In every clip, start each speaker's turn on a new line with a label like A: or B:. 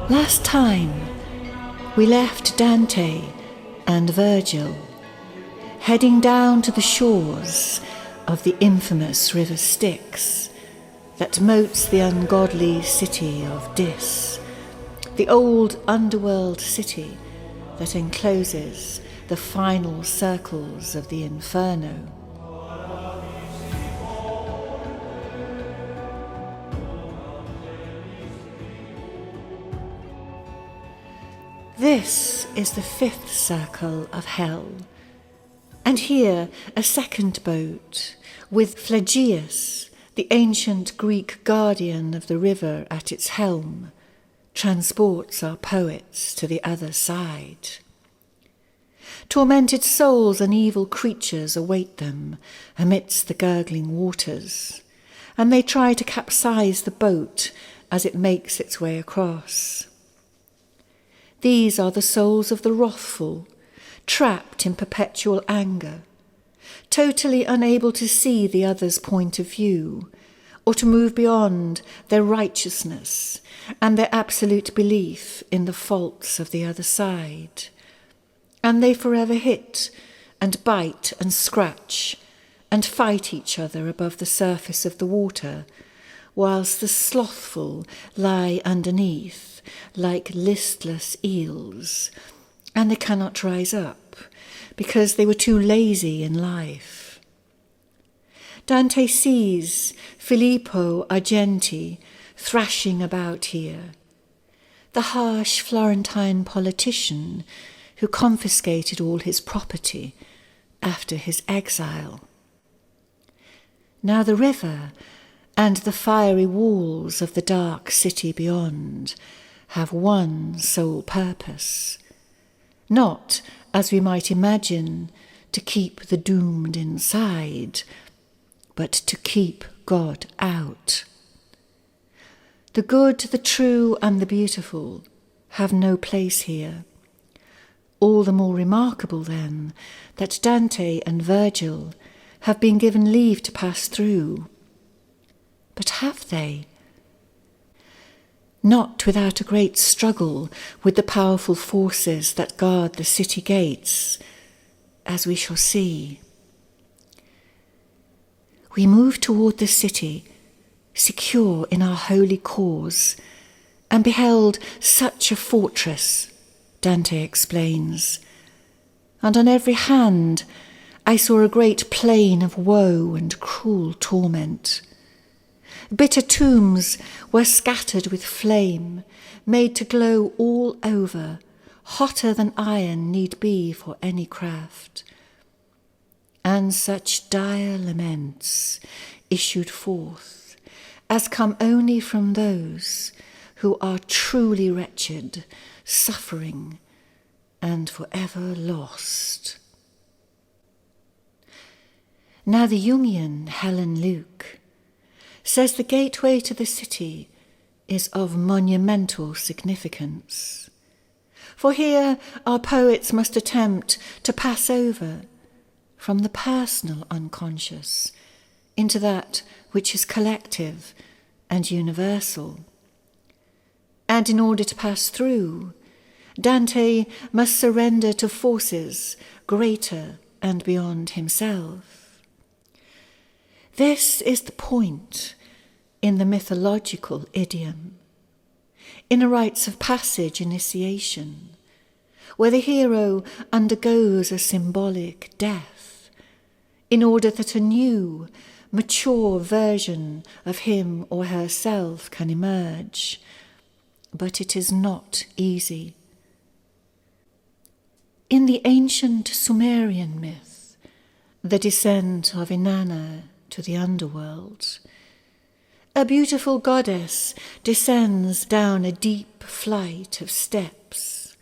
A: Last time, we left Dante and Virgil, heading down to the shores of the infamous river Styx that moats the ungodly city of Dis, the old underworld city that encloses the final circles of the Inferno. This is the fifth circle of hell, and here a second boat with Phlegyas, the ancient Greek guardian of the river, at its helm, transports our poets to the other side. Tormented souls and evil creatures await them amidst the gurgling waters, and they try to capsize the boat as it makes its way across. These are the souls of the wrathful, trapped in perpetual anger, totally unable to see the other's point of view, or to move beyond their righteousness and their absolute belief in the faults of the other side. And they forever hit and bite and scratch and fight each other above the surface of the water, whilst the slothful lie underneath like listless eels, and they cannot rise up because they were too lazy in life. Dante sees Filippo Argenti thrashing about here, the harsh Florentine politician who confiscated all his property after his exile. Now the river and the fiery walls of the dark city beyond have one sole purpose, not, as we might imagine, to keep the doomed inside, but to keep God out. The good, the true, and the beautiful have no place here. All the more remarkable, then, that Dante and Virgil have been given leave to pass through. But have they? Not without a great struggle with the powerful forces that guard the city gates, as we shall see. We move toward the city, secure in our holy cause, and beheld such a fortress, Dante explains, and on every hand I saw a great plain of woe and cruel torment. Bitter tombs were scattered with flame, made to glow all over, hotter than iron need be for any craft. And such dire laments issued forth, as come only from those who are truly wretched, suffering, and forever lost. Now the Jungian Helen Luke says the gateway to the city is of monumental significance. For here our poets must attempt to pass over from the personal unconscious into that which is collective and universal. And in order to pass through, Dante must surrender to forces greater and beyond himself. This is the point in the mythological idiom, in a rites of passage initiation, where the hero undergoes a symbolic death, in order that a new, mature version of him or herself can emerge. But it is not easy. In the ancient Sumerian myth, the descent of Inanna to the underworld, a beautiful goddess descends down a deep flight of steps,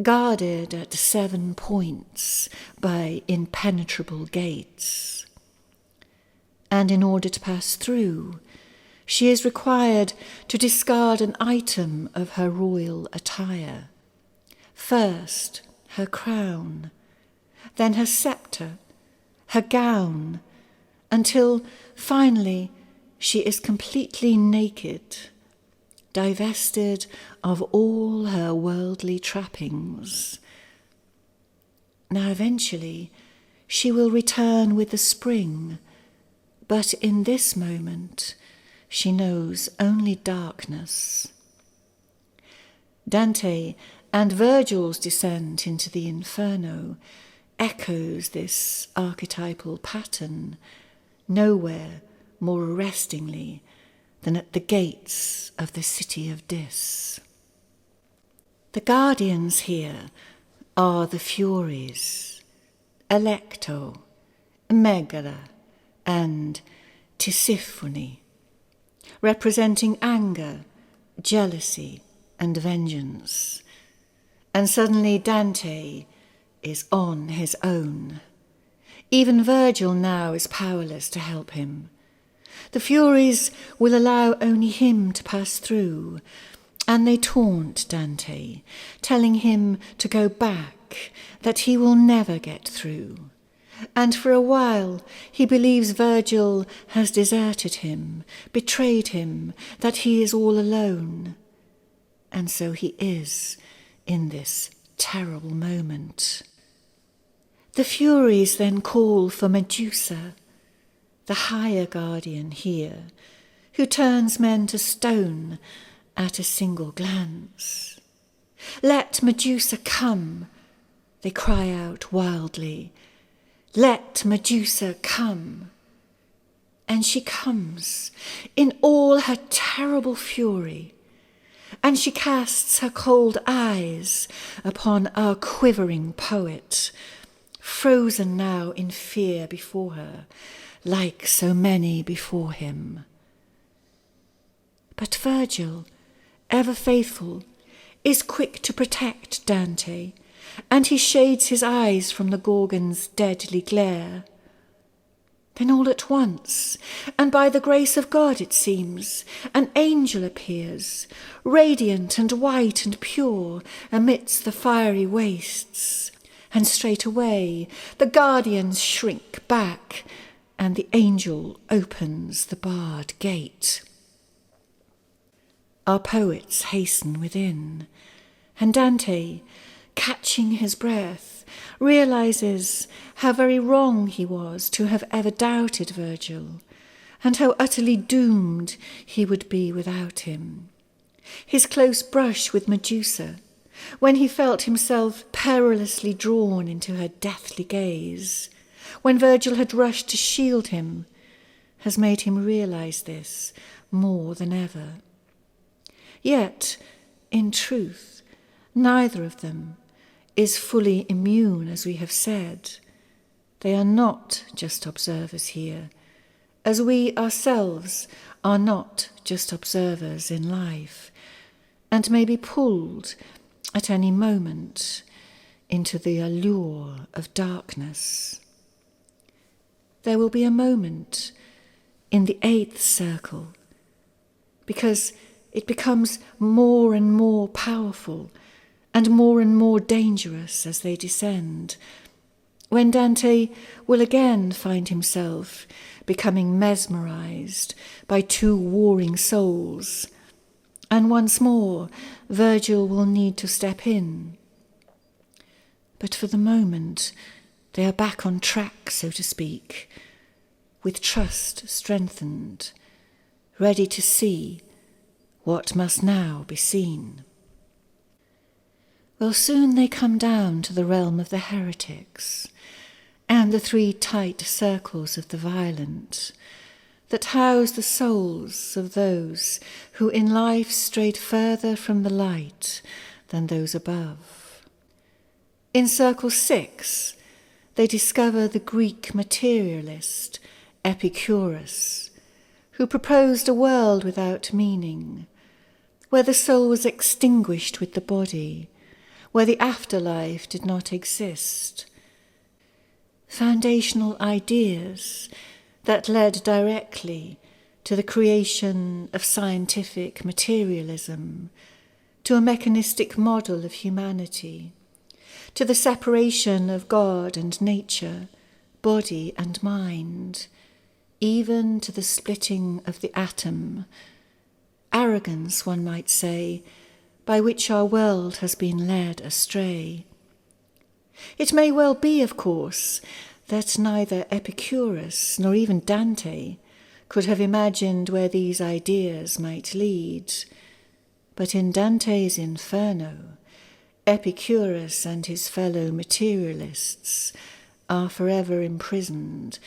A: guarded at 7 points by impenetrable gates. And in order to pass through, she is required to discard an item of her royal attire. First, her crown, then her sceptre, her gown, until finally she is completely naked, divested of all her worldly trappings. Now eventually she will return with the spring, but in this moment she knows only darkness. Dante and Virgil's descent into the Inferno echoes this archetypal pattern, nowhere more arrestingly than at the gates of the city of Dis. The guardians here are the Furies, Alecto, Megara, and Tisiphone, representing anger, jealousy, and vengeance. And suddenly Dante is on his own. Even Virgil now is powerless to help him. The Furies will allow only him to pass through, and they taunt Dante, telling him to go back, that he will never get through. And for a while he believes Virgil has deserted him, betrayed him, that he is all alone. And so he is in this terrible moment. The Furies then call for Medusa, the higher guardian here, who turns men to stone at a single glance. "Let Medusa come," they cry out wildly. "Let Medusa come." And she comes in all her terrible fury, and she casts her cold eyes upon our quivering poet, frozen now in fear before her, like so many before him. But Virgil, ever faithful, is quick to protect Dante, and he shades his eyes from the Gorgon's deadly glare. Then all at once, and by the grace of God it seems, an angel appears, radiant and white and pure, amidst the fiery wastes. And straightway the guardians shrink back, and the angel opens the barred gate. Our poets hasten within, and Dante, catching his breath, realizes how very wrong he was to have ever doubted Virgil, and how utterly doomed he would be without him. His close brush with Medusa, when he felt himself perilously drawn into her deathly gaze, when Virgil had rushed to shield him, has made him realize this more than ever. Yet, in truth, neither of them is fully immune, as we have said. They are not just observers here, as we ourselves are not just observers in life, and may be pulled at any moment into the allure of darkness. There will be a moment in the 8th circle, because it becomes more and more powerful and more dangerous as they descend, when Dante will again find himself becoming mesmerized by 2 warring souls, and once more Virgil will need to step in. But for the moment they are back on track, so to speak, with trust strengthened, ready to see what must now be seen. Well, soon they come down to the realm of the heretics, and the 3 tight circles of the violent, that house the souls of those who in life strayed further from the light than those above. In circle 6, they discover the Greek materialist Epicurus, who proposed a world without meaning, where the soul was extinguished with the body, where the afterlife did not exist. Foundational ideas that led directly to the creation of scientific materialism, to a mechanistic model of humanity, to the separation of God and nature, body and mind, even to the splitting of the atom, arrogance, one might say, by which our world has been led astray. It may well be, of course, that neither Epicurus nor even Dante could have imagined where these ideas might lead. But in Dante's Inferno, Epicurus and his fellow materialists are forever imprisoned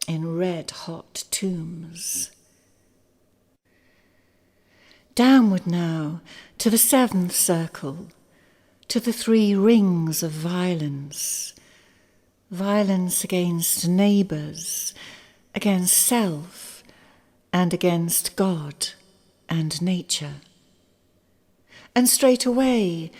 A: in red-hot tombs. Downward now to the seventh circle, to the 3 rings of violence. Violence against neighbours, against self, and against God and nature. And straight away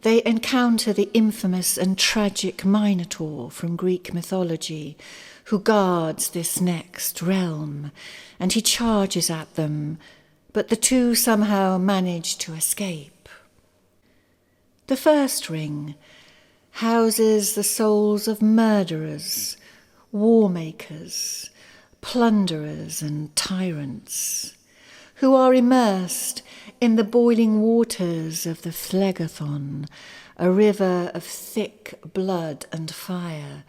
A: they encounter the infamous and tragic Minotaur from Greek mythology, who guards this next realm, and he charges at them, but the 2 somehow manage to escape. The first ring houses the souls of murderers, war makers, plunderers and tyrants, who are immersed in the boiling waters of the Phlegethon, a river of thick blood and fire,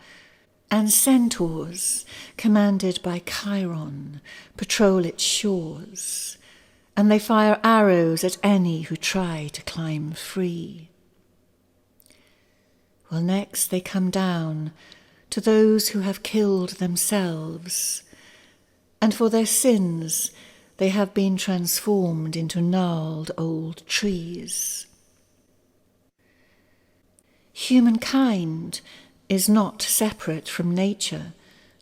A: and centaurs, commanded by Chiron, patrol its shores, and they fire arrows at any who try to climb free. Well, next they come down to those who have killed themselves, and for their sins they have been transformed into gnarled old trees. Humankind is not separate from nature,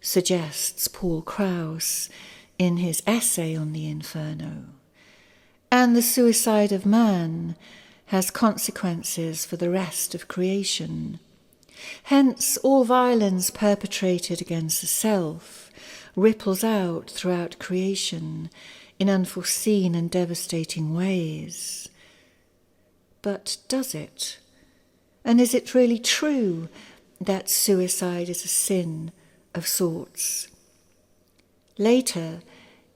A: suggests Paul Krauss in his essay on the Inferno, and the suicide of man has consequences for the rest of creation. Hence, all violence perpetrated against the self ripples out throughout creation in unforeseen and devastating ways. But does it? And is it really true that suicide is a sin of sorts? Later,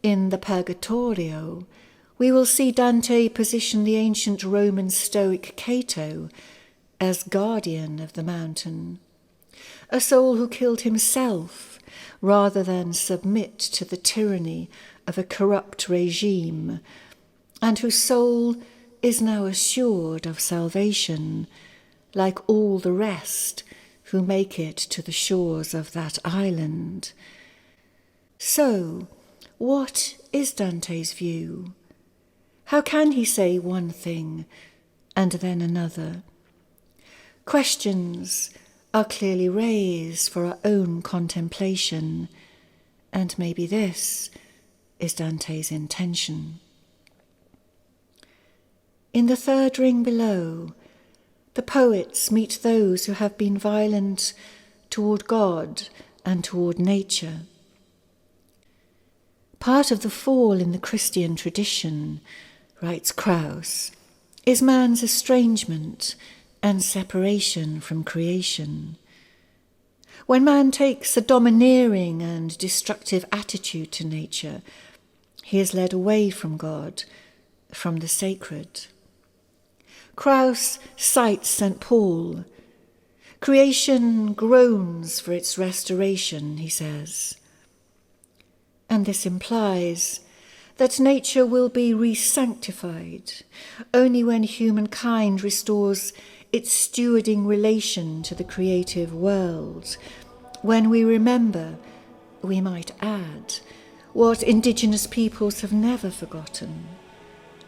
A: in the Purgatorio, we will see Dante position the ancient Roman Stoic Cato as guardian of the mountain, a soul who killed himself rather than submit to the tyranny of a corrupt regime, and whose soul is now assured of salvation, like all the rest who make it to the shores of that island. So, what is Dante's view? How can he say one thing and then another? Questions are clearly raised for our own contemplation, and maybe this is Dante's intention. In the 3rd ring below, the poets meet those who have been violent toward God and toward nature. Part of the fall in the Christian tradition, writes Krauss, is man's estrangement and separation from creation. When man takes a domineering and destructive attitude to nature, he is led away from God, from the sacred. Krauss cites St. Paul. Creation groans for its restoration, he says. And this implies that nature will be re-sanctified only when humankind restores its stewarding relation to the creative world, when we remember, we might add, what indigenous peoples have never forgotten.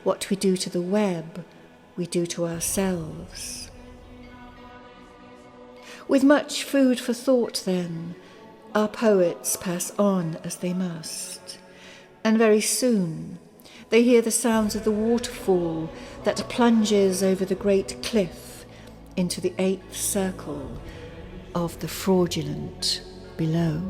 A: What we do to the web, we do to ourselves. With much food for thought, then, our poets pass on as they must, and very soon they hear the sounds of the waterfall that plunges over the great cliff into the 8th circle of the fraudulent below.